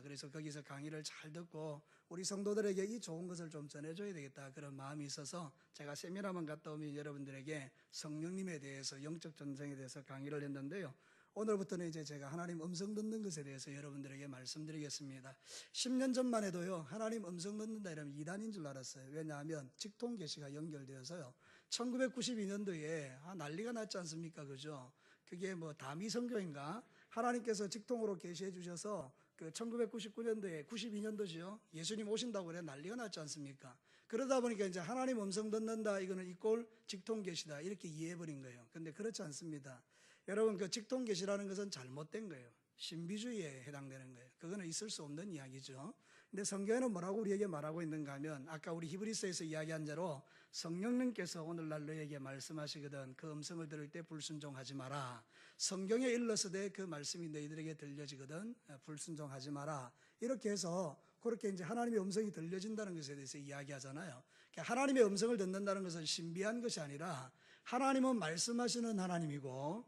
그래서 거기서 강의를 잘 듣고 우리 성도들에게 이 좋은 것을 좀 전해줘야 되겠다 그런 마음이 있어서 제가 세미나만 갔다 오면 여러분들에게 성령님에 대해서 영적 전쟁에 대해서 강의를 했는데요. 오늘부터는 이제 제가 하나님 음성 듣는 것에 대해서 여러분들에게 말씀드리겠습니다. 10년 전만 해도요, 하나님 음성 듣는다 이러면 이단인 줄 알았어요. 왜냐하면 직통 계시가 연결되어서요. 1992년도에 난리가 났지 않습니까? 그죠? 그게 뭐 다미 선교인가? 하나님께서 직통으로 계시해 주셔서 그 1999년도에 92년도죠. 예수님 오신다고 그래 난리가 났지 않습니까? 그러다 보니까 이제 하나님 음성 듣는다 이거는 이꼴 직통 계시다 이렇게 이해해 버린 거예요. 근데 그렇지 않습니다. 여러분 그 직통 계시라는 것은 잘못된 거예요. 신비주의에 해당되는 거예요. 그거는 있을 수 없는 이야기죠. 근데 성경에는 뭐라고 우리에게 말하고 있는가 하면 아까 우리 히브리서에서 이야기한 대로 성령님께서 오늘날 너에게 말씀하시거든 그 음성을 들을 때 불순종하지 마라. 성경에 일러서되 그 말씀이 너희들에게 들려지거든 불순종하지 마라. 이렇게 해서 그렇게 이제 하나님의 음성이 들려진다는 것에 대해서 이야기하잖아요. 하나님의 음성을 듣는다는 것은 신비한 것이 아니라 하나님은 말씀하시는 하나님이고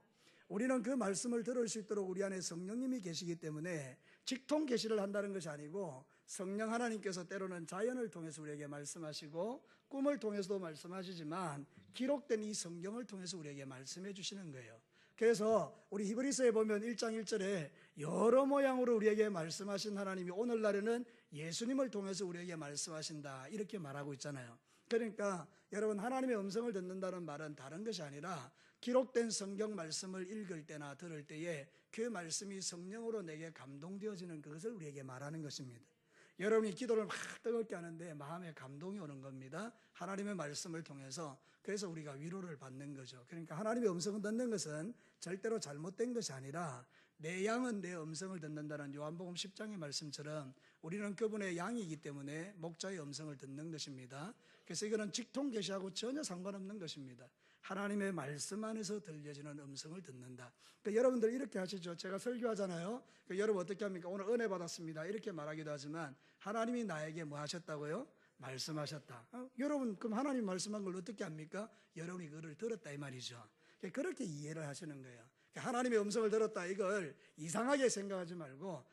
우리는 그 말씀을 들을 수 있도록 우리 안에 성령님이 계시기 때문에 직통 계시를 한다는 것이 아니고 성령 하나님께서 때로는 자연을 통해서 우리에게 말씀하시고 꿈을 통해서도 말씀하시지만 기록된 이 성경을 통해서 우리에게 말씀해 주시는 거예요. 그래서 우리 히브리서에 보면 1장 1절에 여러 모양으로 우리에게 말씀하신 하나님이 오늘날에는 예수님을 통해서 우리에게 말씀하신다 이렇게 말하고 있잖아요. 그러니까 여러분 하나님의 음성을 듣는다는 말은 다른 것이 아니라 기록된 성경 말씀을 읽을 때나 들을 때에 그 말씀이 성령으로 내게 감동되어지는 그것을 우리에게 말하는 것입니다. 여러분이 기도를 막 뜨겁게 하는데 마음에 감동이 오는 겁니다. 하나님의 말씀을 통해서. 그래서 우리가 위로를 받는 거죠. 그러니까 하나님의 음성을 듣는 것은 절대로 잘못된 것이 아니라 내 양은 내 음성을 듣는다는 요한복음 10장의 말씀처럼 우리는 그분의 양이기 때문에 목자의 음성을 듣는 것입니다. 그래서 이거는 직통 계시하고 전혀 상관없는 것입니다. 하나님의 말씀 안에서 들려지는 음성을 듣는다. 그러니까 여러분들 이렇게 하시죠. 제가 설교하잖아요. 그러니까 여러분 어떻게 합니까? 오늘 은혜 받았습니다. 이렇게 말하기도 하지만 하나님이 나에게 뭐 하셨다고요? 말씀하셨다. 여러분 그럼 하나님 말씀한 걸 어떻게 합니까? 여러분이 그를 들었다 이 말이죠. 그렇게 이해를 하시는 거예요. 하나님의 음성을 들었다 이걸 이상하게 생각하지 말고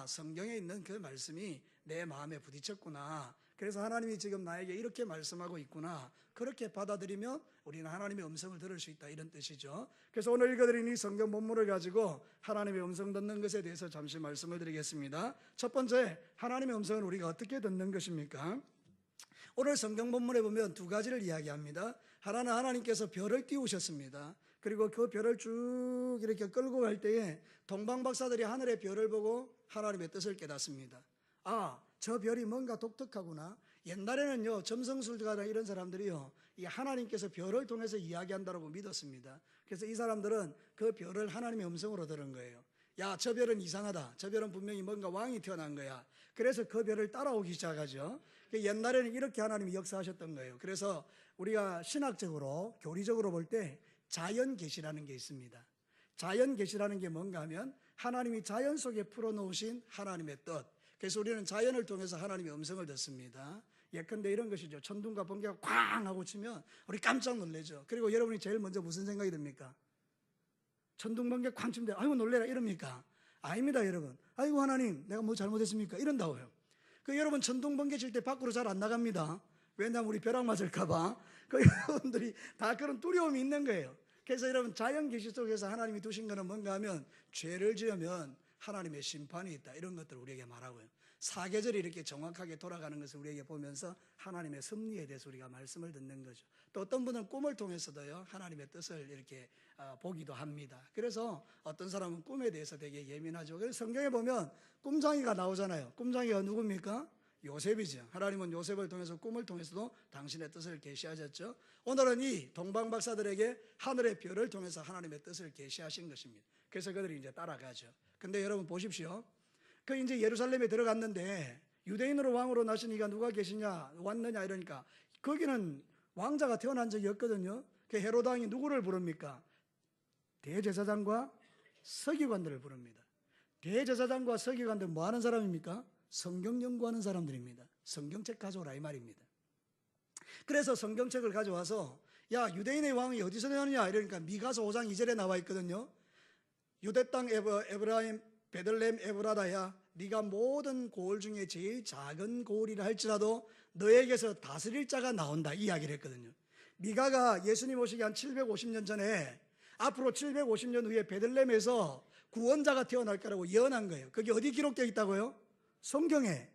성경에 있는 그 말씀이 내 마음에 부딪혔구나. 그래서 하나님이 지금 나에게 이렇게 말씀하고 있구나. 그렇게 받아들이면 우리는 하나님의 음성을 들을 수 있다 이런 뜻이죠. 그래서 오늘 읽어드린 이 성경 본문을 가지고 하나님의 음성 듣는 것에 대해서 잠시 말씀을 드리겠습니다. 첫 번째, 하나님의 음성을 우리가 어떻게 듣는 것입니까? 오늘 성경 본문에 보면 두 가지를 이야기합니다. 하나는 하나님께서 별을 띄우셨습니다. 그리고 그 별을 쭉 이렇게 끌고 갈 때에 동방박사들이 하늘의 별을 보고 하나님의 뜻을 깨닫습니다. 저 별이 뭔가 독특하구나. 옛날에는요, 점성술가나 이런 사람들이요, 이 하나님께서 별을 통해서 이야기한다고 믿었습니다. 그래서 이 사람들은 그 별을 하나님의 음성으로 들은 거예요. 저 별은 이상하다. 저 별은 분명히 뭔가 왕이 태어난 거야. 그래서 그 별을 따라오기 시작하죠. 옛날에는 이렇게 하나님이 역사하셨던 거예요. 그래서 우리가 신학적으로, 교리적으로 볼 때 자연 계시라는 게 있습니다. 자연 계시라는 게 뭔가 하면 하나님이 자연 속에 풀어놓으신 하나님의 뜻. 그래서 우리는 자연을 통해서 하나님의 음성을 듣습니다. 예컨대 이런 것이죠. 천둥과 번개가 쾅 하고 치면 우리 깜짝 놀라죠. 그리고 여러분이 제일 먼저 무슨 생각이 듭니까? 천둥 번개 쾅 치면 아이고 놀래라 이럽니까? 아닙니다 여러분. 아이고 하나님 내가 뭐 잘못했습니까? 이런다고요. 여러분 천둥 번개 칠 때 밖으로 잘 안 나갑니다. 왜냐하면 우리 벼락 맞을까봐. 여러분들이 다 그런 두려움이 있는 거예요. 그래서 여러분 자연 계시 속에서 하나님이 두신 거는 뭔가 하면 죄를 지으면 하나님의 심판이 있다 이런 것들을 우리에게 말하고요. 사계절이 이렇게 정확하게 돌아가는 것을 우리에게 보면서 하나님의 섭리에 대해서 우리가 말씀을 듣는 거죠. 또 어떤 분은 꿈을 통해서도요 하나님의 뜻을 이렇게 보기도 합니다. 그래서 어떤 사람은 꿈에 대해서 되게 예민하죠. 그래서 성경에 보면 꿈장이가 나오잖아요. 꿈장이가 누굽니까? 요셉이죠. 하나님은 요셉을 통해서 꿈을 통해서도 당신의 뜻을 계시하셨죠. 오늘은 이 동방박사들에게 하늘의 별을 통해서 하나님의 뜻을 계시하신 것입니다. 그래서 그들이 이제 따라가죠. 근데 여러분 보십시오. 이제 예루살렘에 들어갔는데 유대인으로 왕으로 나신 이가 누가 계시냐 왔느냐 이러니까 거기는 왕자가 태어난 적이 없거든요. 헤롯 왕이 누구를 부릅니까? 대제사장과 서기관들을 부릅니다. 대제사장과 서기관들 뭐 하는 사람입니까? 성경 연구하는 사람들입니다. 성경책 가져오라 이 말입니다. 그래서 성경책을 가져와서 유대인의 왕이 어디서 태어나냐 이러니까 미가서 5장 2절에 나와 있거든요. 유대 땅 에브라임 베들레헴 에브라다야 네가 모든 고을 중에 제일 작은 고을이라 할지라도 너에게서 다스릴 자가 나온다 이야기를 했거든요. 미가가 예수님 오시기 한 750년 전에 앞으로 750년 후에 베들레헴에서 구원자가 태어날 거라고 예언한 거예요. 그게 어디 기록되어 있다고요? 성경에.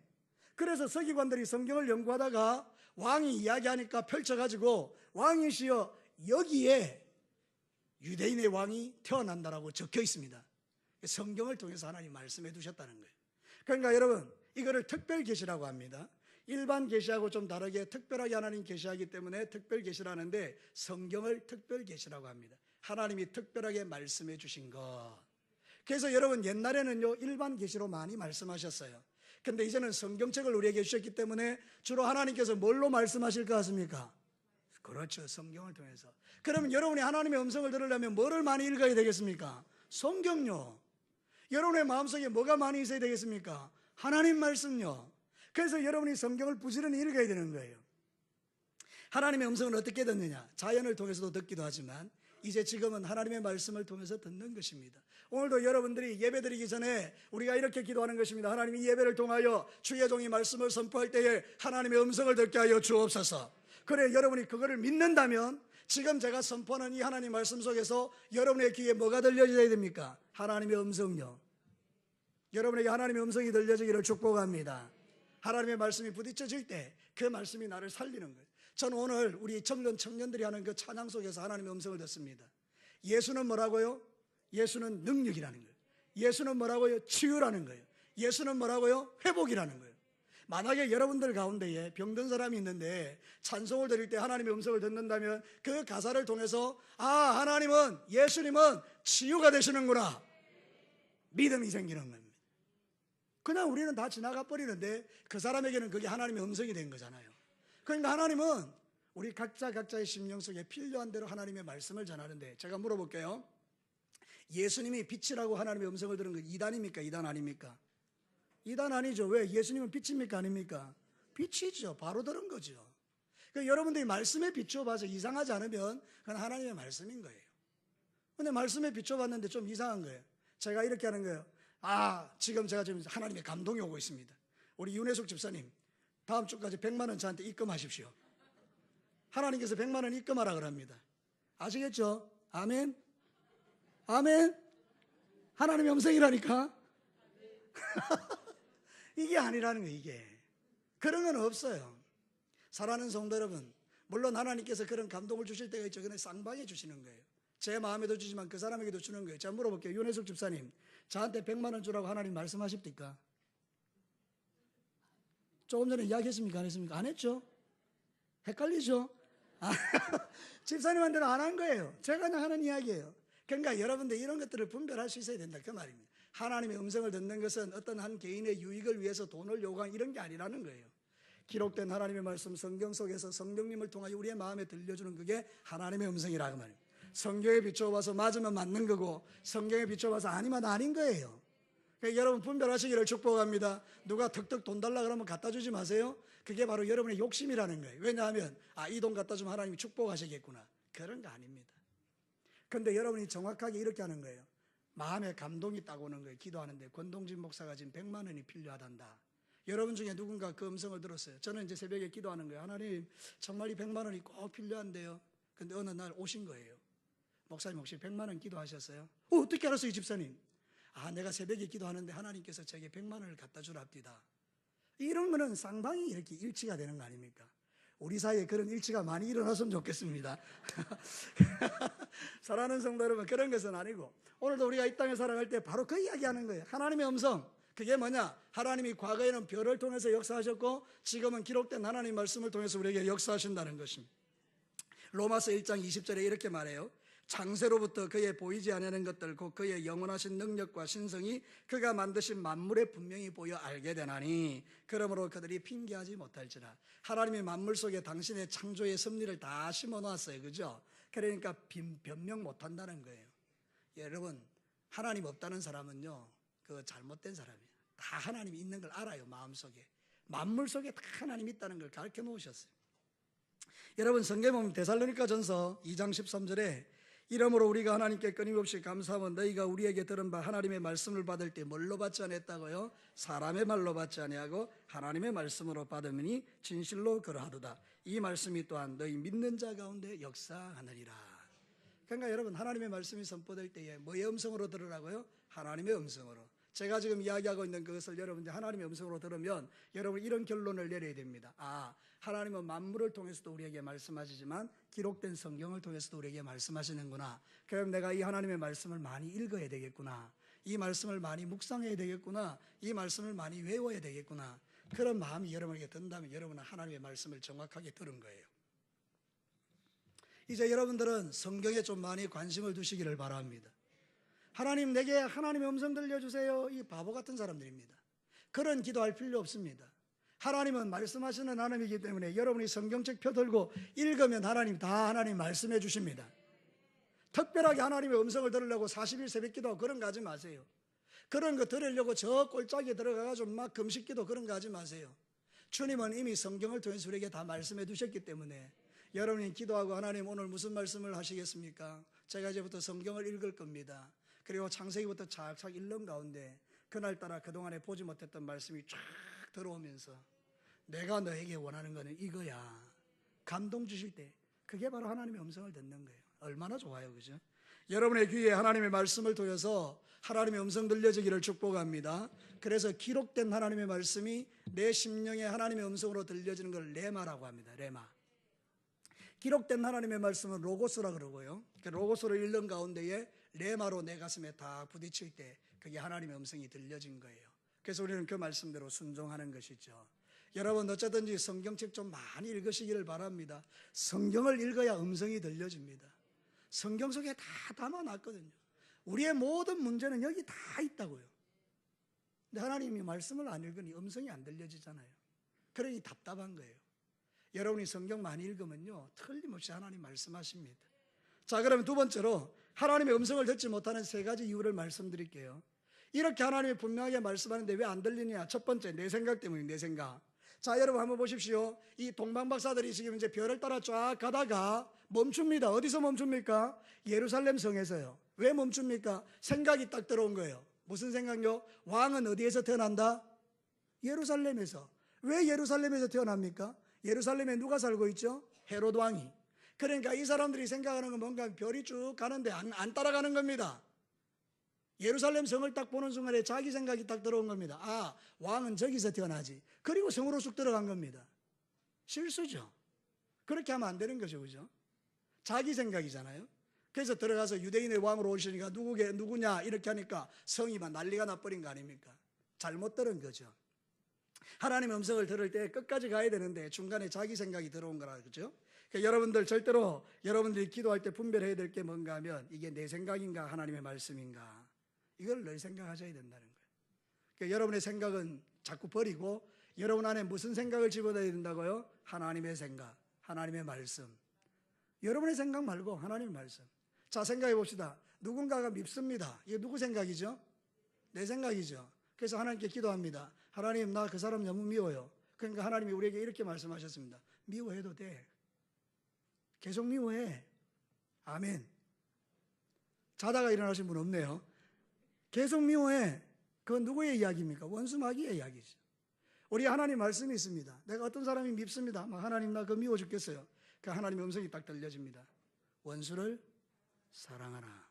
그래서 서기관들이 성경을 연구하다가 왕이 이야기하니까 펼쳐가지고 왕이시여 여기에 유대인의 왕이 태어난다라고 적혀 있습니다. 성경을 통해서 하나님 말씀해 두셨다는 거예요. 그러니까 여러분 이거를 특별 계시라고 합니다. 일반 계시하고 좀 다르게 특별하게 하나님 계시하기 때문에 특별 계시라는데 성경을 특별 계시라고 합니다. 하나님이 특별하게 말씀해 주신 것. 그래서 여러분 옛날에는요 일반 계시로 많이 말씀하셨어요. 근데 이제는 성경책을 우리에게 주셨기 때문에 주로 하나님께서 뭘로 말씀하실 것 같습니까? 그렇죠, 성경을 통해서. 그러면 여러분이 하나님의 음성을 들으려면 뭐를 많이 읽어야 되겠습니까? 성경요. 여러분의 마음속에 뭐가 많이 있어야 되겠습니까? 하나님 말씀요. 그래서 여러분이 성경을 부지런히 읽어야 되는 거예요. 하나님의 음성을 어떻게 듣느냐? 자연을 통해서도 듣기도 하지만 이제 지금은 하나님의 말씀을 통해서 듣는 것입니다. 오늘도 여러분들이 예배드리기 전에 우리가 이렇게 기도하는 것입니다. 하나님 이 예배를 통하여 주의 종이 말씀을 선포할 때에 하나님의 음성을 듣게 하여 주옵소서. 그래 여러분이 그거를 믿는다면 지금 제가 선포하는 이 하나님 말씀 속에서 여러분의 귀에 뭐가 들려져야 됩니까? 하나님의 음성요. 여러분에게 하나님의 음성이 들려지기를 축복합니다. 하나님의 말씀이 부딪혀질 때 그 말씀이 나를 살리는 거예요. 저는 오늘 우리 청년들이 하는 그 찬양 속에서 하나님의 음성을 듣습니다. 예수는 뭐라고요? 예수는 능력이라는 거예요. 예수는 뭐라고요? 치유라는 거예요. 예수는 뭐라고요? 회복이라는 거예요. 만약에 여러분들 가운데에 병든 사람이 있는데 찬송을 드릴 때 하나님의 음성을 듣는다면 그 가사를 통해서 하나님은 예수님은 치유가 되시는구나 믿음이 생기는 겁니다. 그냥 우리는 다 지나가 버리는데 그 사람에게는 그게 하나님의 음성이 된 거잖아요. 그러니까 하나님은 우리 각자의 심령 속에 필요한 대로 하나님의 말씀을 전하는데 제가 물어볼게요. 예수님이 빛이라고 하나님의 음성을 들은 거 이단입니까? 이단 아닙니까? 이단 아니죠. 왜? 예수님은 빛입니까? 아닙니까? 빛이죠. 바로 들은 거죠. 그러니까 여러분들이 말씀에 비추어봐서 이상하지 않으면 그건 하나님의 말씀인 거예요. 근데 말씀에 비추어봤는데 좀 이상한 거예요. 제가 이렇게 하는 거예요. 지금 하나님의 감동이 오고 있습니다. 우리 윤혜숙 집사님 다음 주까지 100만 원 저한테 입금하십시오. 하나님께서 100만 원 입금하라 그럽니다. 아시겠죠? 아멘? 아멘? 하나님의 음성이라니까? 이게 아니라는 거예요. 이게 그런 건 없어요. 사랑하는 성도 여러분, 물론 하나님께서 그런 감동을 주실 때가 있죠. 그냥 쌍방에 주시는 거예요. 제 마음에도 주지만 그 사람에게도 주는 거예요. 제가 물어볼게요. 윤혜숙 집사님, 저한테 100만 원 주라고 하나님 말씀하십니까? 조금 전에 이야기했습니까? 안 했습니까? 안 했죠? 헷갈리죠? 집사님한테는 안 한 거예요. 제가 그냥 하는 이야기예요. 그러니까 여러분들 이런 것들을 분별할 수 있어야 된다 그 말입니다. 하나님의 음성을 듣는 것은 어떤 한 개인의 유익을 위해서 돈을 요구한 이런 게 아니라는 거예요. 기록된 하나님의 말씀 성경 속에서 성령님을 통하여 우리의 마음에 들려주는 그게 하나님의 음성이라고 말입니다. 성경에 비춰봐서 맞으면 맞는 거고 성경에 비춰봐서 아니면 아닌 거예요. 그러니까 여러분 분별하시기를 축복합니다. 누가 턱턱 돈 달라 그러면 갖다 주지 마세요. 그게 바로 여러분의 욕심이라는 거예요. 왜냐하면 이 돈 갖다 주면 하나님이 축복하시겠구나 그런 거 아닙니다. 그런데 여러분이 정확하게 이렇게 하는 거예요. 마음에 감동이 딱 오는 거예요. 기도하는데 권동진 목사가 지금 100만 원이 필요하단다. 여러분 중에 누군가 그 음성을 들었어요. 저는 이제 새벽에 기도하는 거예요. 하나님 정말 이 100만 원이 꼭 필요한데요. 근데 어느 날 오신 거예요. 목사님 혹시 100만 원 기도하셨어요? 어떻게 알았어요, 집사님? 내가 새벽에 기도하는데 하나님께서 제게 100만 원을 갖다 주랍디다. 이런 거는 쌍방이 이렇게 일치가 되는 거 아닙니까? 우리 사이에 그런 일치가 많이 일어났으면 좋겠습니다. 사랑하는 성도 여러분, 그런 것은 아니고 오늘도 우리가 이 땅에 살아갈 때 바로 그 이야기하는 거예요. 하나님의 음성. 그게 뭐냐? 하나님이 과거에는 별을 통해서 역사하셨고 지금은 기록된 하나님 말씀을 통해서 우리에게 역사하신다는 것입니다. 로마서 1장 20절에 이렇게 말해요. 창세로부터 그의 보이지 않는 것들 곧 그의 영원하신 능력과 신성이 그가 만드신 만물에 분명히 보여 알게 되나니 그러므로 그들이 핑계하지 못할지라. 하나님이 만물 속에 당신의 창조의 섭리를 다 심어놨어요. 그죠? 그러니까 변명 못한다는 거예요. 여러분, 하나님 없다는 사람은요 그 잘못된 사람이에요. 다 하나님이 있는 걸 알아요. 마음속에 만물 속에 다 하나님이 있다는 걸 가르쳐 놓으셨어요. 여러분 성경에 보면 데살로니가 전서 2장 13절에 이러므로 우리가 하나님께 끊임없이 감사하면 너희가 우리에게 들은 바 하나님의 말씀을 받을 때 뭘로 받지 아니했다고요? 사람의 말로 받지 아니하고 하나님의 말씀으로 받으니 진실로 그러하도다. 이 말씀이 또한 너희 믿는 자 가운데 역사하느니라. 그러니까 여러분, 하나님의 말씀이 선포될 때에 뭐의 음성으로 들으라고요? 하나님의 음성으로. 제가 지금 이야기하고 있는 그것을 여러분들 하나님의 음성으로 들으면 여러분 이런 결론을 내려야 됩니다. 아, 하나님은 만물을 통해서도 우리에게 말씀하시지만 기록된 성경을 통해서도 우리에게 말씀하시는구나. 그럼 내가 이 하나님의 말씀을 많이 읽어야 되겠구나. 이 말씀을 많이 묵상해야 되겠구나. 이 말씀을 많이 외워야 되겠구나. 그런 마음이 여러분에게 든다면 여러분은 하나님의 말씀을 정확하게 들은 거예요. 이제 여러분들은 성경에 좀 많이 관심을 두시기를 바랍니다. 하나님, 내게 하나님의 음성 들려주세요. 이 바보 같은 사람들입니다. 그런 기도할 필요 없습니다. 하나님은 말씀하시는 하나님이기 때문에 여러분이 성경책 펴들고 읽으면 하나님 다 하나님 말씀해 주십니다. 특별하게 하나님의 음성을 들으려고 40일 새벽기도 그런 거 하지 마세요. 그런 거 들으려고 저 꼴짝에 들어가가지고 막 금식기도 그런 거 하지 마세요. 주님은 이미 성경을 통해서 우리에게 다 말씀해 두셨기 때문에 여러분이 기도하고 하나님 오늘 무슨 말씀을 하시겠습니까? 제가 이제부터 성경을 읽을 겁니다. 그리고 창세기부터 착착 읽는 가운데 그날따라 그동안에 보지 못했던 말씀이 쫙 들어오면서 내가 너에게 원하는 거는 이거야. 감동 주실 때 그게 바로 하나님의 음성을 듣는 거예요. 얼마나 좋아요, 그죠? 여러분의 귀에 하나님의 말씀을 두어서 하나님의 음성 들려지기를 축복합니다. 그래서 기록된 하나님의 말씀이 내 심령에 하나님의 음성으로 들려지는 걸 레마라고 합니다. 레마. 기록된 하나님의 말씀은 로고스라 그러고요. 로고스를 읽는 가운데에 레마로 내 가슴에 다 부딪힐 때 그게 하나님의 음성이 들려진 거예요. 그래서 우리는 그 말씀대로 순종하는 것이죠. 여러분 어쩌든지 성경책 좀 많이 읽으시기를 바랍니다. 성경을 읽어야 음성이 들려집니다. 성경 속에 다 담아놨거든요. 우리의 모든 문제는 여기 다 있다고요. 근데 하나님이 말씀을 안 읽으니 음성이 안 들려지잖아요. 그러니 답답한 거예요. 여러분이 성경 많이 읽으면요 틀림없이 하나님 말씀하십니다. 자, 그러면 두 번째로 하나님의 음성을 듣지 못하는 세 가지 이유를 말씀드릴게요. 이렇게 하나님이 분명하게 말씀하는데 왜 안 들리냐? 첫 번째, 내 생각 때문이에요. 내 생각. 자, 여러분 한번 보십시오. 이 동방박사들이 지금 이제 별을 따라 쫙 가다가 멈춥니다. 어디서 멈춥니까? 예루살렘 성에서요. 왜 멈춥니까? 생각이 딱 들어온 거예요. 무슨 생각요? 왕은 어디에서 태어난다? 예루살렘에서. 왜 예루살렘에서 태어납니까? 예루살렘에 누가 살고 있죠? 헤롯 왕이. 그러니까 이 사람들이 생각하는 건 뭔가 별이 쭉 가는데 안 따라가는 겁니다. 예루살렘 성을 딱 보는 순간에 자기 생각이 딱 들어온 겁니다. 아, 왕은 저기서 태어나지. 그리고 성으로 쑥 들어간 겁니다. 실수죠. 그렇게 하면 안 되는 거죠, 그죠? 자기 생각이잖아요. 그래서 들어가서 유대인의 왕으로 오시니까 누구냐 이렇게 하니까 성이 막 난리가 나버린 거 아닙니까? 잘못 들은 거죠. 하나님의 음성을 들을 때 끝까지 가야 되는데 중간에 자기 생각이 들어온 거라, 그죠? 그러니까 여러분들 절대로 여러분들이 기도할 때 분별해야 될 게 뭔가 하면 이게 내 생각인가 하나님의 말씀인가, 이걸 늘 생각하셔야 된다는 거예요. 그러니까 여러분의 생각은 자꾸 버리고 여러분 안에 무슨 생각을 집어넣어야 된다고요? 하나님의 생각, 하나님의 말씀. 여러분의 생각 말고 하나님의 말씀. 자, 생각해 봅시다. 누군가가 밉습니다. 이게 누구 생각이죠? 내 생각이죠. 그래서 하나님께 기도합니다. 하나님, 나 그 사람 너무 미워요. 그러니까 하나님이 우리에게 이렇게 말씀하셨습니다. 미워해도 돼. 계속 미워해. 아멘. 자다가 일어나신 분 없네요. 계속 미워해. 그건 누구의 이야기입니까? 원수 마귀의 이야기죠. 우리 하나님 말씀이 있습니다. 내가 어떤 사람이 밉습니다. 하나님, 나 그거 미워 죽겠어요. 그 하나님의 음성이 딱 들려집니다. 원수를 사랑하라.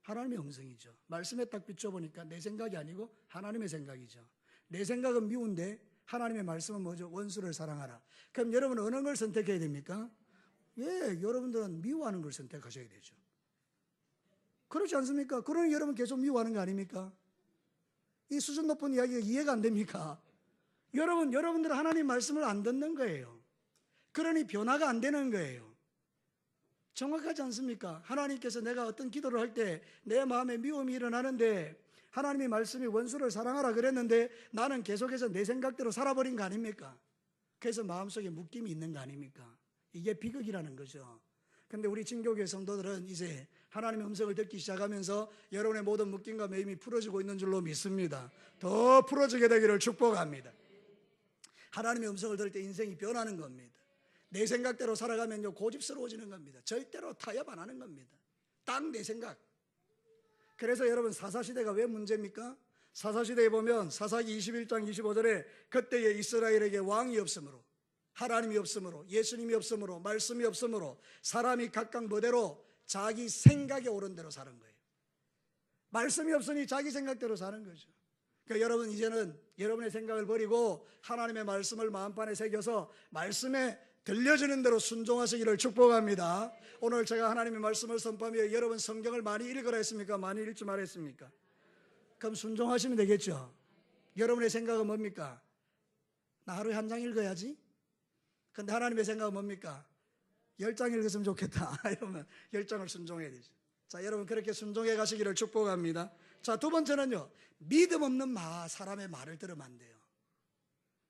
하나님의 음성이죠. 말씀에 딱 비춰보니까 내 생각이 아니고 하나님의 생각이죠. 내 생각은 미운데 하나님의 말씀은 뭐죠? 원수를 사랑하라. 그럼 여러분은 어느 걸 선택해야 됩니까? 예, 여러분들은 미워하는 걸 선택하셔야 되죠. 그렇지 않습니까? 그러니 여러분 계속 미워하는 거 아닙니까? 이 수준 높은 이야기가 이해가 안 됩니까? 여러분들은 하나님 말씀을 안 듣는 거예요. 그러니 변화가 안 되는 거예요. 정확하지 않습니까? 하나님께서 내가 어떤 기도를 할 때 내 마음에 미움이 일어나는데 하나님의 말씀이 원수를 사랑하라 그랬는데 나는 계속해서 내 생각대로 살아버린 거 아닙니까? 그래서 마음속에 묶임이 있는 거 아닙니까? 이게 비극이라는 거죠. 근데 우리 진교교회 성도들은 이제 하나님의 음성을 듣기 시작하면서 여러분의 모든 묶임과 매임이 풀어지고 있는 줄로 믿습니다. 더 풀어지게 되기를 축복합니다. 하나님의 음성을 들을 때 인생이 변하는 겁니다. 내 생각대로 살아가면요 고집스러워지는 겁니다. 절대로 타협 안 하는 겁니다. 딱 내 생각. 그래서 여러분 사사시대가 왜 문제입니까? 사사시대에 보면 사사기 21장 25절에 그때에 이스라엘에게 왕이 없으므로, 하나님이 없으므로, 예수님이 없으므로, 말씀이 없으므로 사람이 각각 뭐대로 자기 생각에 오른 대로 사는 거예요. 말씀이 없으니 자기 생각대로 사는 거죠. 그러니까 여러분 이제는 여러분의 생각을 버리고 하나님의 말씀을 마음판에 새겨서 말씀에 들려주는 대로 순종하시기를 축복합니다. 오늘 제가 하나님의 말씀을 선포하며 여러분 성경을 많이 읽으라 했습니까? 많이 읽지 말라 했습니까? 그럼 순종하시면 되겠죠. 여러분의 생각은 뭡니까? 나 하루에 한 장 읽어야지. 근데 하나님의 생각은 뭡니까? 10장 읽었으면 좋겠다. 이러면 10장을 순종해야 되죠. 자, 여러분 그렇게 순종해 가시기를 축복합니다. 자, 두 번째는요, 믿음 없는 사람의 말을 들으면 안 돼요.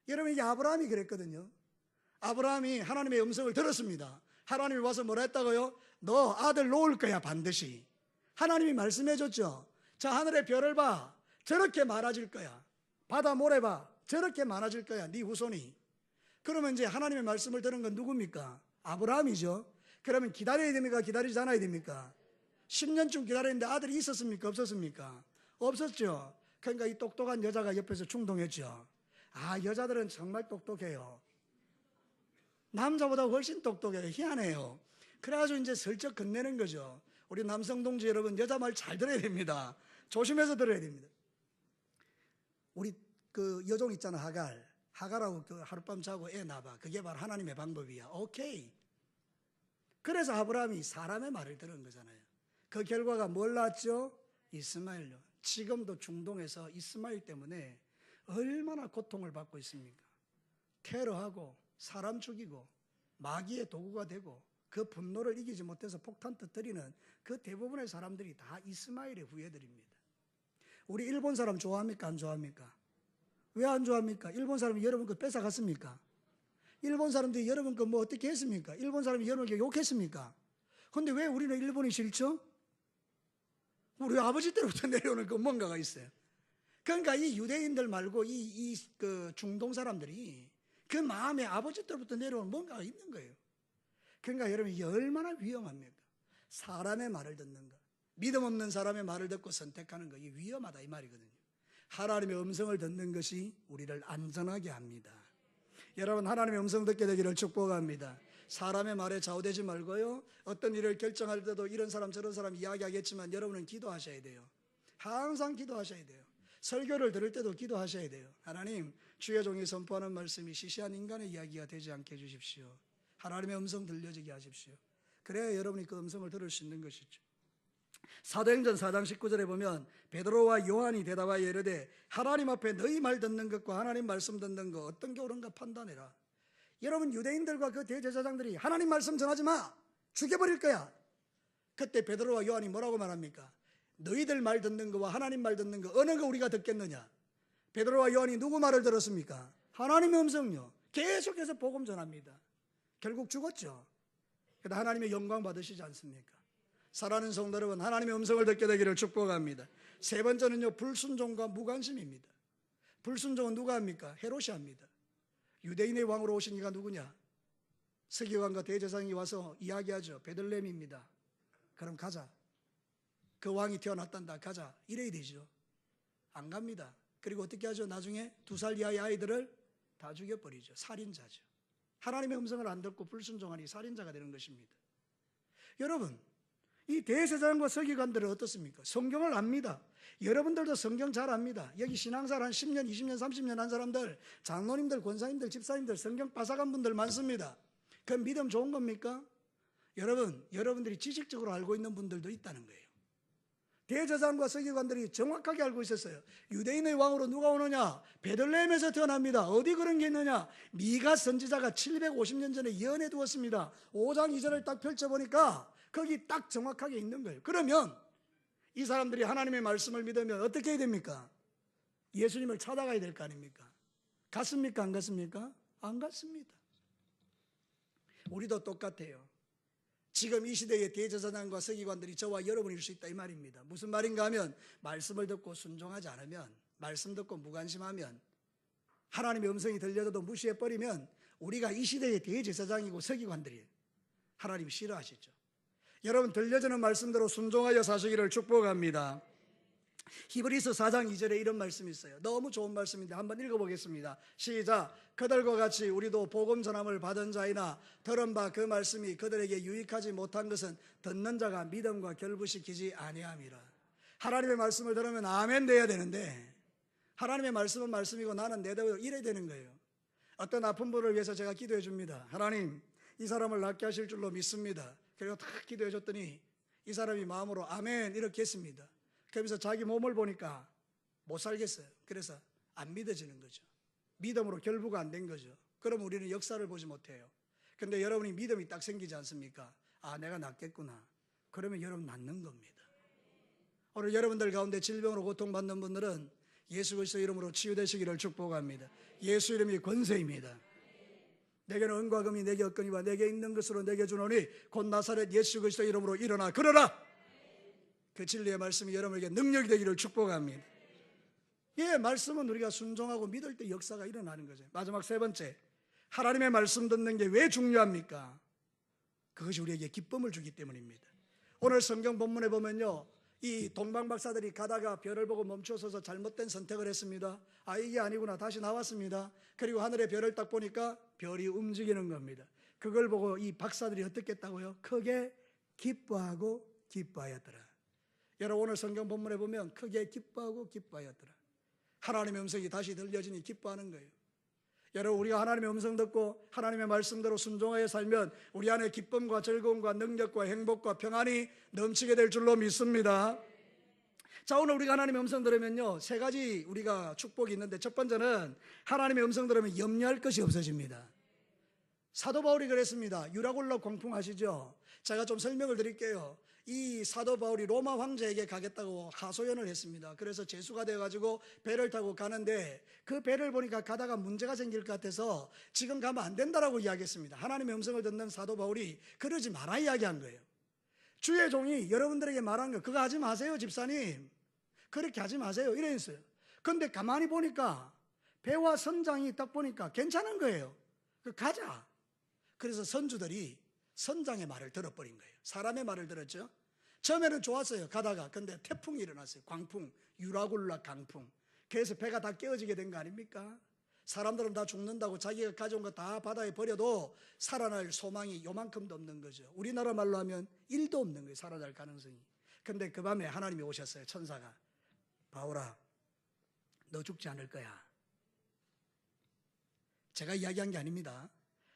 여러분 이게 아브라함이 그랬거든요. 아브라함이 하나님의 음성을 들었습니다. 하나님이 와서 뭐라 했다고요? 너 아들 놓을 거야 반드시. 하나님이 말씀해 줬죠. 자, 하늘의 별을 봐, 저렇게 많아질 거야. 바다 모래 봐, 저렇게 많아질 거야, 네 후손이. 그러면 이제 하나님의 말씀을 들은 건 누굽니까? 아브라함이죠. 그러면 기다려야 됩니까? 기다리지 않아야 됩니까? 10년쯤 기다렸는데 아들이 있었습니까? 없었습니까? 없었죠. 그러니까 이 똑똑한 여자가 옆에서 충동했죠. 아, 여자들은 정말 똑똑해요. 남자보다 훨씬 똑똑해요. 희한해요. 그래가지고 이제 슬쩍 건네는 거죠. 우리 남성 동지 여러분, 여자 말 잘 들어야 됩니다. 조심해서 들어야 됩니다. 우리 그 여종 있잖아, 하갈하고 그 하룻밤 자고 애 낳아봐. 그게 바로 하나님의 방법이야. 오케이. 그래서 아브라함이 사람의 말을 들은 거잖아요. 그 결과가 뭘 낳았죠? 이스마엘요. 지금도 중동에서 이스마엘 때문에 얼마나 고통을 받고 있습니까? 테러하고 사람 죽이고 마귀의 도구가 되고 그 분노를 이기지 못해서 폭탄 터뜨리는 그 대부분의 사람들이 다 이스마엘의 후예들입니다. 우리 일본 사람 좋아합니까? 안 좋아합니까? 왜 안 좋아합니까? 일본 사람이 여러분 거 뺏어갔습니까? 일본 사람들이 여러분 거 뭐 어떻게 했습니까? 일본 사람이 여러분 거 욕했습니까? 근데 왜 우리는 일본이 싫죠? 우리 아버지 때부터 내려오는 그 뭔가가 있어요. 그러니까 이 유대인들 말고 그 중동 사람들이 그 마음에 아버지 때부터 내려오는 뭔가가 있는 거예요. 그러니까 여러분 이게 얼마나 위험합니까? 사람의 말을 듣는 거, 믿음 없는 사람의 말을 듣고 선택하는 거, 이게 위험하다 이 말이거든요. 하나님의 음성을 듣는 것이 우리를 안전하게 합니다. 여러분 하나님의 음성 듣게 되기를 축복합니다. 사람의 말에 좌우되지 말고요, 어떤 일을 결정할 때도 이런 사람 저런 사람 이야기하겠지만 여러분은 기도하셔야 돼요. 항상 기도하셔야 돼요. 설교를 들을 때도 기도하셔야 돼요. 하나님, 주의 종이 선포하는 말씀이 시시한 인간의 이야기가 되지 않게 해주십시오. 하나님의 음성 들려지게 하십시오. 그래야 여러분이 그 음성을 들을 수 있는 것이죠. 사도행전 4장 19절에 보면 베드로와 요한이 대답하여 이르되 하나님 앞에 너희 말 듣는 것과 하나님 말씀 듣는 것 어떤 게 옳은가 판단해라. 여러분 유대인들과 그 대제사장들이 하나님 말씀 전하지 마, 죽여버릴 거야. 그때 베드로와 요한이 뭐라고 말합니까? 너희들 말 듣는 거와 하나님 말 듣는 거 어느 거 우리가 듣겠느냐? 베드로와 요한이 누구 말을 들었습니까? 하나님의 음성요. 계속해서 복음 전합니다. 결국 죽었죠. 그런데 하나님의 영광 받으시지 않습니까? 사랑하는 성도 여러분, 하나님의 음성을 듣게 되기를 축복합니다. 세 번째는요, 불순종과 무관심입니다. 불순종은 누가 합니까? 헤롯이 합니다. 유대인의 왕으로 오신 이가 누구냐? 서기관과 대제사장이 와서 이야기하죠. 베들레헴입니다. 그럼 가자. 그 왕이 태어났단다. 가자. 이래야 되죠. 안 갑니다. 그리고 어떻게 하죠? 나중에 2살 이하의 아이들을 다 죽여버리죠. 살인자죠. 하나님의 음성을 안 듣고 불순종하니 살인자가 되는 것입니다. 여러분, 이 대제사장과 서기관들은 어떻습니까? 성경을 압니다. 여러분들도 성경 잘 압니다. 여기 신앙생활 한 10년, 20년, 30년 한 사람들, 장로님들, 권사님들, 집사님들, 성경 빠삭한 분들 많습니다. 그 믿음 좋은 겁니까? 여러분들이 지식적으로 알고 있는 분들도 있다는 거예요. 대제사장과 서기관들이 정확하게 알고 있었어요. 유대인의 왕으로 누가 오느냐? 베들레헴에서 태어납니다. 어디 그런 게 있느냐? 미가 선지자가 750년 전에 예언해 두었습니다. 5장 2절을 딱 펼쳐보니까 거기 딱 정확하게 있는 거예요. 그러면 이 사람들이 하나님의 말씀을 믿으면 어떻게 해야 됩니까? 예수님을 찾아가야 될 거 아닙니까? 갔습니까? 안 갔습니까? 안 갔습니다. 우리도 똑같아요. 지금 이 시대의 대제사장과 서기관들이 저와 여러분일 수 있다 이 말입니다. 무슨 말인가 하면 말씀을 듣고 순종하지 않으면, 말씀 듣고 무관심하면, 하나님의 음성이 들려도 무시해버리면 우리가 이 시대의 대제사장이고 서기관들이에요. 하나님 싫어하시죠. 여러분 들려주는 말씀대로 순종하여 사시기를 축복합니다. 히브리서 4장 2절에 이런 말씀이 있어요. 너무 좋은 말씀인데 한번 읽어보겠습니다. 시작. 그들과 같이 우리도 복음 전함을 받은 자이나 들은 바 그 말씀이 그들에게 유익하지 못한 것은 듣는 자가 믿음과 결부시키지 아니함이라. 하나님의 말씀을 들으면 아멘 돼야 되는데 하나님의 말씀은 말씀이고 나는 내대로 이래야 되는 거예요. 어떤 아픈 분을 위해서 제가 기도해 줍니다. 하나님, 이 사람을 낫게 하실 줄로 믿습니다. 그리고 딱 기도해 줬더니 이 사람이 마음으로 아멘 이렇게 했습니다. 그러면서 자기 몸을 보니까 못 살겠어요. 그래서 안 믿어지는 거죠. 믿음으로 결부가 안 된 거죠. 그럼 우리는 역사를 보지 못해요. 그런데 여러분이 믿음이 딱 생기지 않습니까? 아, 내가 낫겠구나. 그러면 여러분 낫는 겁니다. 오늘 여러분들 가운데 질병으로 고통받는 분들은 예수 그리스도 이름으로 치유되시기를 축복합니다. 예수 이름이 권세입니다. 내게는 은과 금이 내게 없거니와 내게 있는 것으로 내게 주노니 곧 나사렛 예수 그리스도 이름으로 일어나 걸어라. 그 진리의 말씀이 여러분에게 능력이 되기를 축복합니다. 예, 말씀은 우리가 순종하고 믿을 때 역사가 일어나는 거죠. 마지막 세 번째, 하나님의 말씀 듣는 게 왜 중요합니까? 그것이 우리에게 기쁨을 주기 때문입니다. 오늘 성경 본문에 보면요, 이 동방 박사들이 가다가 별을 보고 멈춰서서 잘못된 선택을 했습니다. 아, 이게 아니구나. 다시 나왔습니다. 그리고 하늘의 별을 딱 보니까 별이 움직이는 겁니다. 그걸 보고 이 박사들이 어떻게 했다고요? 크게 기뻐하고 기뻐하였더라. 여러분, 오늘 성경 본문에 보면 크게 기뻐하고 기뻐하였더라. 하나님의 음성이 다시 들려지니 기뻐하는 거예요. 여러분, 우리가 하나님의 음성 듣고 하나님의 말씀대로 순종하여 살면 우리 안에 기쁨과 즐거움과 능력과 행복과 평안이 넘치게 될 줄로 믿습니다. 자, 오늘 우리가 하나님의 음성 들으면요, 세 가지 우리가 축복이 있는데, 첫 번째는 하나님의 음성 들으면 염려할 것이 없어집니다. 사도 바울이 그랬습니다. 유라굴라 광풍 아시죠? 제가 좀 설명을 드릴게요. 이 사도 바울이 로마 황제에게 가겠다고 하소연을 했습니다. 그래서 제수가 되어가지고 배를 타고 가는데 그 배를 보니까 가다가 문제가 생길 것 같아서 지금 가면 안 된다라고 이야기했습니다. 하나님의 음성을 듣는 사도 바울이 그러지 마라 이야기한 거예요. 주의 종이 여러분들에게 말한 거 그거 하지 마세요 집사님. 그렇게 하지 마세요 이랬어요. 그런데 가만히 보니까 배와 선장이 딱 보니까 괜찮은 거예요. 가자. 그래서 선주들이 선장의 말을 들어버린 거예요. 사람의 말을 들었죠. 처음에는 좋았어요 가다가. 근데 태풍이 일어났어요. 광풍, 유라굴라 강풍. 그래서 배가 다 깨어지게 된 거 아닙니까? 사람들은 다 죽는다고 자기가 가져온 거 다 바다에 버려도 살아날 소망이 요만큼도 없는 거죠. 우리나라 말로 하면 1도 없는 거예요. 살아날 가능성이. 근데 그 밤에 하나님이 오셨어요. 천사가. 바울아, 너 죽지 않을 거야. 제가 이야기한 게 아닙니다.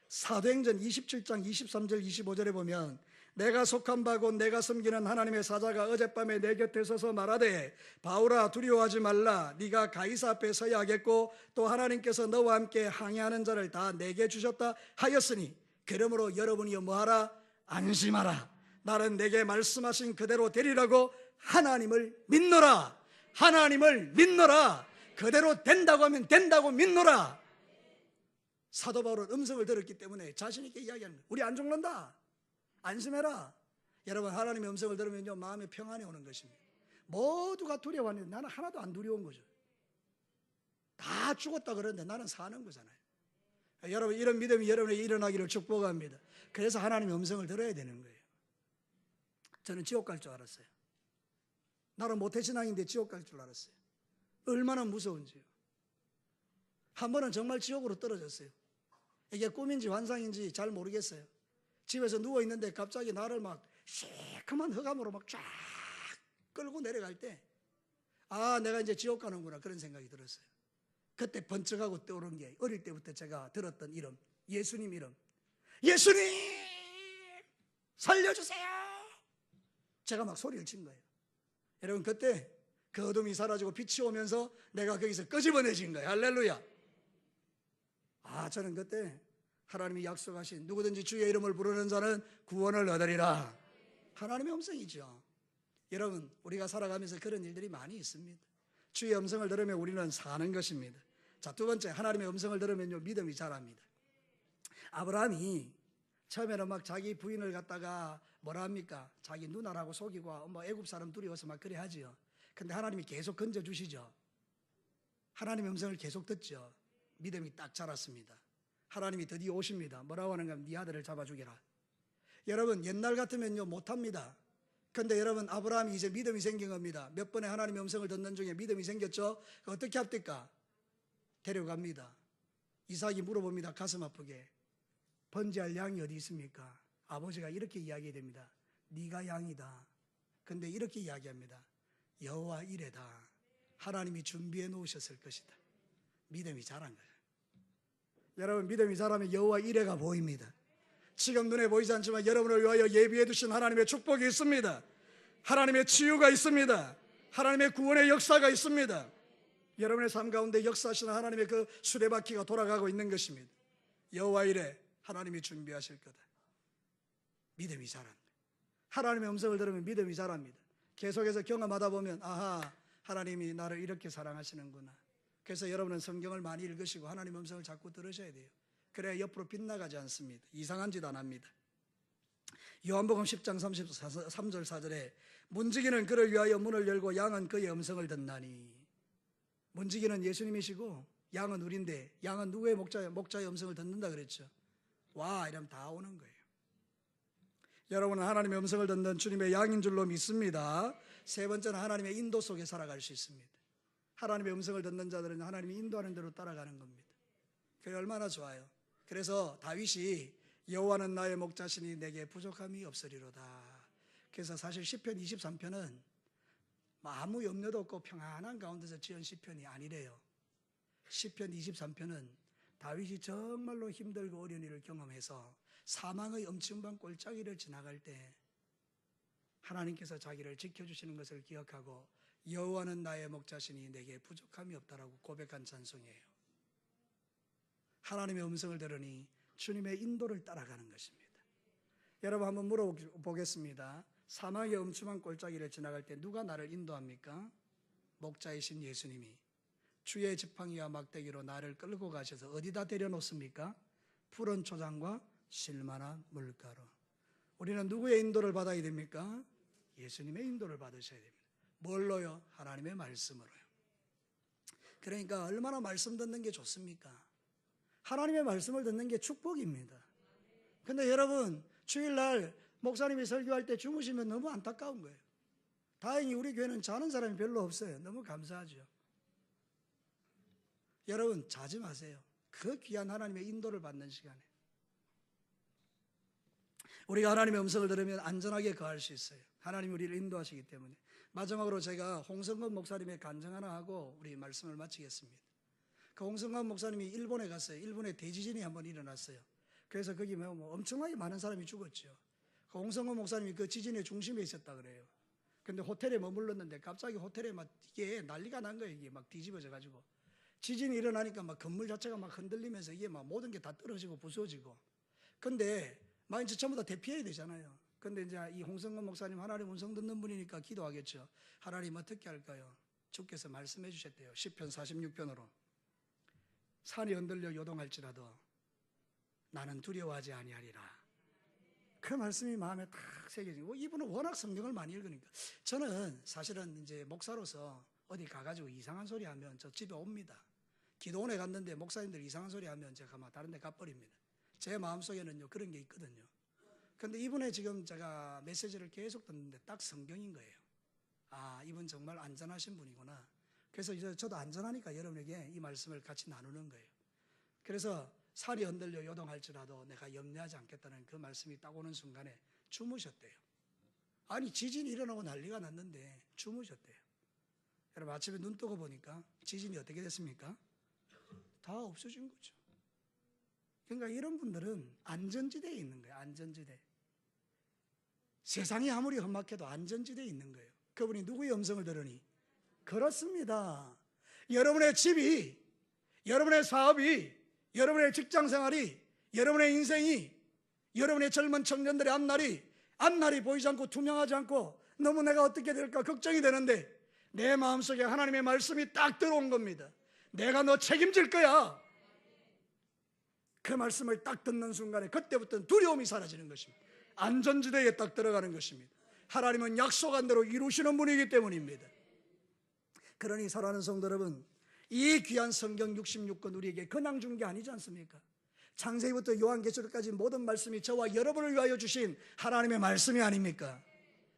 사도행전 27장 23절 25절에 보면 내가 속한 바고 내가 섬기는 하나님의 사자가 어젯밤에 내 곁에 서서 말하되 바울아 두려워하지 말라. 네가 가이사 앞에 서야 하겠고 또 하나님께서 너와 함께 항해하는 자를 다 내게 주셨다 하였으니 그러므로 여러분이여 뭐하라? 안심하라. 나는 내게 말씀하신 그대로 되리라고 하나님을 믿노라. 하나님을 믿노라. 그대로 된다고 하면 된다고 믿노라. 사도 바울은 음성을 들었기 때문에 자신 있게 이야기하는 거예요. 우리 안 죽는다. 안심해라. 여러분, 하나님의 음성을 들으면요 마음에 평안이 오는 것입니다. 모두가 두려워하는데 나는 하나도 안 두려운 거죠. 다 죽었다 그러는데 나는 사는 거잖아요. 여러분, 이런 믿음이 여러분에게 일어나기를 축복합니다. 그래서 하나님의 음성을 들어야 되는 거예요. 저는 지옥 갈 줄 알았어요. 나는 모태신앙인데 지옥 갈 줄 알았어요. 얼마나 무서운지요. 한 번은 정말 지옥으로 떨어졌어요. 이게 꿈인지 환상인지 잘 모르겠어요. 집에서 누워있는데 갑자기 나를 막 시커먼 흑암으로 막 쫙 끌고 내려갈 때 아, 내가 이제 지옥 가는구나 그런 생각이 들었어요. 그때 번쩍하고 떠오른 게 어릴 때부터 제가 들었던 이름, 예수님 이름. 예수님 살려주세요. 제가 막 소리를 친 거예요. 여러분, 그때 그 어둠이 사라지고 빛이 오면서 내가 거기서 끄집어내진 거예요. 할렐루야. 아, 저는 그때 하나님이 약속하신 누구든지 주의 이름을 부르는 자는 구원을 얻으리라. 하나님의 음성이죠. 여러분, 우리가 살아가면서 그런 일들이 많이 있습니다. 주의 음성을 들으면 우리는 사는 것입니다. 자, 두 번째, 하나님의 음성을 들으면요 믿음이 자랍니다. 아브라함이 처음에는 막 자기 부인을 갖다가 뭐라 합니까? 자기 누나라고 속이고 뭐 애굽 사람 두려워서 막 그래 하지요. 근데 하나님이 계속 건져주시죠. 하나님의 음성을 계속 듣죠. 믿음이 딱 자랐습니다. 하나님이 드디어 오십니다. 뭐라고 하는가 하면 네 아들을 잡아주게라. 여러분 옛날 같으면요 못합니다. 근데 여러분 아브라함이 이제 믿음이 생긴 겁니다. 몇 번의 하나님의 음성을 듣는 중에 믿음이 생겼죠. 어떻게 합니까? 데려갑니다. 이삭이 물어봅니다. 가슴 아프게. 번제할 양이 어디 있습니까? 아버지가 이렇게 이야기됩니다. 네가 양이다. 근데 이렇게 이야기합니다. 여호와 이레다. 하나님이 준비해 놓으셨을 것이다. 믿음이 자란 거예요. 여러분 믿음이 자라면 여호와 이레가 보입니다. 지금 눈에 보이지 않지만 여러분을 위하여 예비해 두신 하나님의 축복이 있습니다. 하나님의 치유가 있습니다. 하나님의 구원의 역사가 있습니다. 여러분의 삶 가운데 역사하시는 하나님의 그 수레바퀴가 돌아가고 있는 것입니다. 여호와 이레, 하나님이 준비하실 거다. 믿음이 자란다. 하나님의 음성을 들으면 믿음이 자랍니다. 계속해서 경험하다 보면 아하, 하나님이 나를 이렇게 사랑하시는구나. 그래서 여러분은 성경을 많이 읽으시고 하나님의 음성을 자꾸 들으셔야 돼요. 그래야 옆으로 빗나가지 않습니다. 이상한 짓 안 합니다. 요한복음 10장 33절 4절에 문지기는 그를 위하여 문을 열고 양은 그의 음성을 듣나니. 문지기는 예수님이시고 양은 우리인데 양은 누구의 목자의 음성을 듣는다 그랬죠. 와 이러면 다 오는 거예요. 여러분은 하나님의 음성을 듣는 주님의 양인 줄로 믿습니다. 세 번째는 하나님의 인도 속에 살아갈 수 있습니다. 하나님의 음성을 듣는 자들은 하나님이 인도하는 대로 따라가는 겁니다. 그게 얼마나 좋아요. 그래서 다윗이 여호와는 나의 목자시니 내게 부족함이 없으리로다. 그래서 사실 시편 23편은 아무 염려도 없고 평안한 가운데서 지은 시편이 아니래요. 시편 23편은 다윗이 정말로 힘들고 어려운 일을 경험해서 사망의 엄청난 골짜기를 지나갈 때 하나님께서 자기를 지켜주시는 것을 기억하고 여호와는 나의 목자시니 내게 부족함이 없다라고 고백한 찬송이에요. 하나님의 음성을 들으니 주님의 인도를 따라가는 것입니다. 여러분 한번 물어보겠습니다. 사망의 엄청난 골짜기를 지나갈 때 누가 나를 인도합니까? 목자이신 예수님이 주의 지팡이와 막대기로 나를 끌고 가셔서 어디다 데려놓습니까? 푸른 초장과 실만한 물가로. 우리는 누구의 인도를 받아야 됩니까? 예수님의 인도를 받으셔야 됩니다. 뭘로요? 하나님의 말씀으로요. 그러니까 얼마나 말씀 듣는 게 좋습니까? 하나님의 말씀을 듣는 게 축복입니다. 근데 여러분 주일날 목사님이 설교할 때 주무시면 너무 안타까운 거예요. 다행히 우리 교회는 자는 사람이 별로 없어요. 너무 감사하죠. 여러분 자지 마세요. 그 귀한 하나님의 인도를 받는 시간에 우리가 하나님의 음성을 들으면 안전하게 거할 수 있어요. 하나님이 우리를 인도하시기 때문에. 마지막으로 제가 홍성건 목사님의 간증 하나 하고 우리 말씀을 마치겠습니다. 그 홍성건 목사님이 일본에 갔어요. 일본에 대지진이 한번 일어났어요. 그래서 거기 뭐 엄청나게 많은 사람이 죽었죠. 그 홍성건 목사님이 그 지진의 중심에 있었다 그래요. 근데 호텔에 머물렀는데 갑자기 호텔에 막 이게 난리가 난 거예요. 이게 막 뒤집어져 가지고 지진이 일어나니까 막 건물 자체가 막 흔들리면서 이게 막 모든 게 다 떨어지고 부서지고. 근데 막 이제 전부 다 대피해야 되잖아요. 근데 이제 이 홍성건 목사님 하나님 음성 듣는 분이니까 기도하겠죠. 하나님 어떻게 할까요? 주께서 말씀해 주셨대요. 시편 46편으로 산이 흔들려 요동할지라도 나는 두려워하지 아니하리라. 그 말씀이 마음에 탁 새겨지고 이분은 워낙 성경을 많이 읽으니까 저는 사실은 이제 목사로서 어디 가가지고 이상한 소리 하면 저 집에 옵니다. 기도원에 갔는데 목사님들 이상한 소리 하면 제가 막 다른 데 가버립니다. 제 마음속에는요 그런 게 있거든요. 근데 이분의 지금 제가 메시지를 계속 듣는데 딱 성경인 거예요. 아 이분 정말 안전하신 분이구나. 그래서 이제 저도 안전하니까 여러분에게 이 말씀을 같이 나누는 거예요. 그래서 산이 흔들려 요동할지라도 내가 염려하지 않겠다는 그 말씀이 딱 오는 순간에 주무셨대요. 아니 지진이 일어나고 난리가 났는데 주무셨대요. 여러분 아침에 눈 뜨고 보니까 지진이 어떻게 됐습니까? 다 없어진 거죠. 그러니까 이런 분들은 안전지대에 있는 거예요. 안전지대. 세상이 아무리 험악해도 안전지대에 있는 거예요. 그분이 누구의 음성을 들으니? 그렇습니다. 여러분의 집이, 여러분의 사업이, 여러분의 직장생활이, 여러분의 인생이, 여러분의 젊은 청년들의 앞날이 보이지 않고 투명하지 않고 너무 내가 어떻게 될까 걱정이 되는데 내 마음속에 하나님의 말씀이 딱 들어온 겁니다. 내가 너 책임질 거야. 그 말씀을 딱 듣는 순간에 그때부터는 두려움이 사라지는 것입니다. 안전지대에 딱 들어가는 것입니다. 하나님은 약속한 대로 이루시는 분이기 때문입니다. 그러니 사랑하는 성도 여러분, 이 귀한 성경 66권 우리에게 그냥 준 게 아니지 않습니까? 창세기부터 요한계시록까지 모든 말씀이 저와 여러분을 위하여 주신 하나님의 말씀이 아닙니까?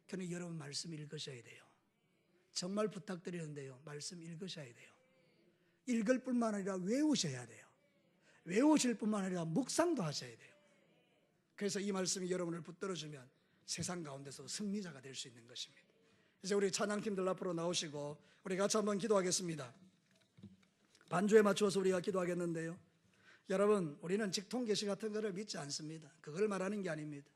그러니 여러분 말씀 읽으셔야 돼요. 정말 부탁드리는데요, 말씀 읽으셔야 돼요. 읽을 뿐만 아니라 외우셔야 돼요. 외우실 뿐만 아니라 묵상도 하셔야 돼요. 그래서 이 말씀이 여러분을 붙들어주면 세상 가운데서 승리자가 될 수 있는 것입니다. 이제 우리 찬양팀들 앞으로 나오시고 우리 같이 한번 기도하겠습니다. 반주에 맞추어서 우리가 기도하겠는데요, 여러분, 우리는 직통계시 같은 것을 믿지 않습니다. 그걸 말하는 게 아닙니다.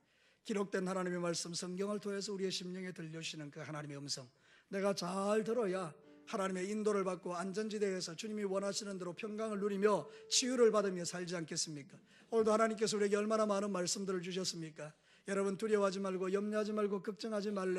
기록된 하나님의 말씀, 성경을 통해서 우리의 심령에 들려주시는 그 하나님의 음성, 내가 잘 들어야 하나님의 인도를 받고 안전지대에서 주님이 원하시는 대로 평강을 누리며 치유를 받으며 살지 않겠습니까? 오늘도 하나님께서 우리에게 얼마나 많은 말씀들을 주셨습니까? 여러분, 두려워하지 말고 염려하지 말고 걱정하지 말래.